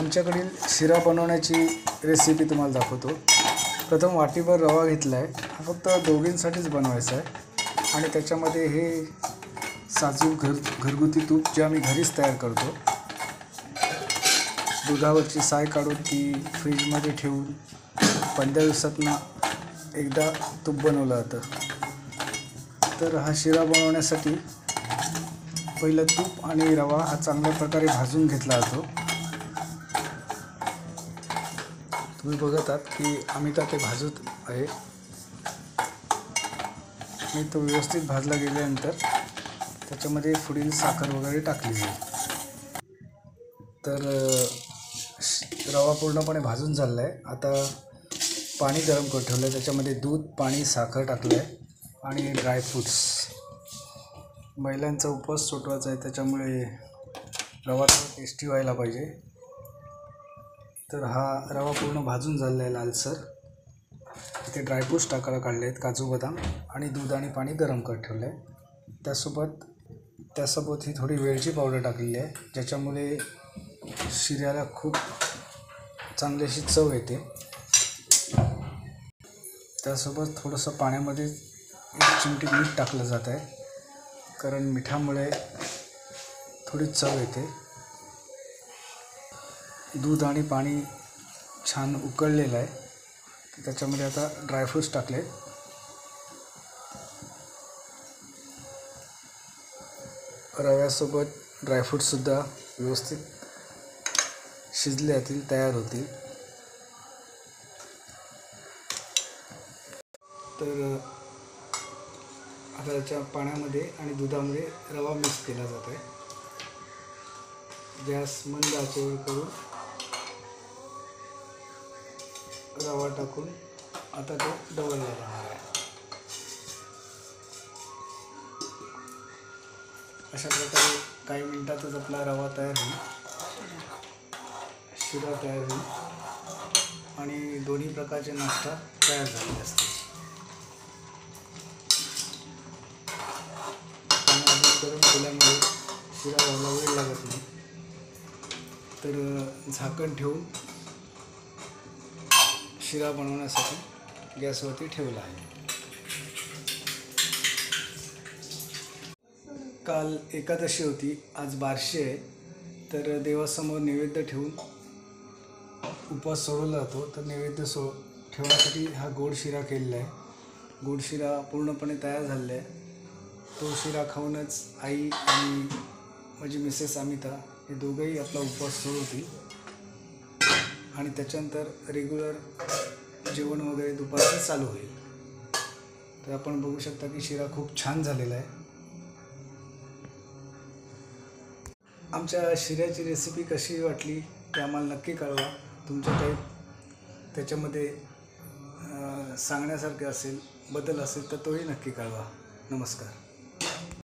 आमच्याकडील शिरा बनवण्याची रेसिपी तुम्हाला दाखवतो। प्रथम वाटीभर रवा घेतला आहे, हा फक्त दोघींसाठीच बनवायचा आहे आणि त्याच्यामध्ये हे साजूक घरगुती तूप जे आम्ही घरीच तयार करतो। दुधावरची साय काढून ती फ्रीजमध्ये ठेवून 15 दिवसांना एकदा तूप बनवलं जातं। तर हा शिरा बनवण्यासाठी पहिलं तूप आणि रवा हा चांगल्या प्रकारे भाजून घेतला जातो। तुम्ही बघत आहात की अमिता ते भाजत आहे आणि तो व्यवस्थित भाजला गेल्यानंतर त्याच्यामध्ये पुढील साखर वगैरे टाकली जाईल। तर रवा पूर्णपणे भाजून झाला आहे। आता पाणी गरम करून ठेवलं आहे, त्याच्यामध्ये दूध, पाणी, साखर टाकलं आहे आणि ड्रायफ्रूट्स। महिलांचा उपवास सुटवायचा आहे, त्याच्यामुळे रवा थोडा टेस्टी व्हायला पाहिजे। तर हा रवा पूर्ण भाजून झालेला आहे लालसर। इथे ड्रायफ्रूट्स टाकायला काढले आहेत, काजू बदाम, आणि दूध आणि पाणी गरम करत ठेवलं आहे। त्यासोबत ही थोडी वेलची पावडर टाकलेली आहे, ज्याच्यामुळे शिऱ्याला खूप चांगली अशी चव येते। त्यासोबत थोडंसं पाण्यामध्ये 1 चिमटी मीठ टाकलं जात आहे, कारण मिठामुळे थोडी चव येते। दूध आणि पाणी छान उकळलेलं आहे, त्याच्यामध्ये आता ड्रायफ्रूट्स टाकले। रव्यासोबत ड्रायफ्रूट्ससुद्धा व्यवस्थित शिजले जातील, तयार होतील। तर आता त्याच्या पाण्यामध्ये आणि दुधामध्ये रवा मिक्स केला जात आहे। गॅस मंद आचेवर करून रवा टाकून आता तो ढवळला जाणार आहे। अशा प्रकारे काही मिनिटातच आपला रवा तयार होईल, शिरा तयार होईल आणि दोन्ही प्रकारचे नाश्ता तयार झालेले असतील। गरम केल्यामुळे शिरा व्हायला वेळ लागत नाही। तर झाकण ठेवून शिरा बनवण्यासाठी गॅसवरती ठेवला आहे। काल एकादशी होती, आज बार्शी आहे। तर देवासमोर नैवेद्य ठेवून उपवास सोडवला जातो। तर नैवेद्य ठेवण्यासाठी हा गोड शिरा केलेला आहे। गोड शिरा पूर्णपणे तयार झालेला आहे। तो शिरा खाऊनच आई आणि माझी मिसेस अमिता हे दोघंही आपला उपवास सोडवतील आणि त्याच्यानंतर रेग्युलर जेवण वगैरे दुपारचं चालू होईल। तर आपण बघू शकता की शिरा खूप छान झालेला आहे। आमच्या शिऱ्याची रेसिपी कशी वाटली ते आम्हाला नक्की कळवा। तुमच्या काही त्याच्यामध्ये सांगण्यासारखे असेल, बदल असेल तर तोही नक्की कळवा। नमस्कार।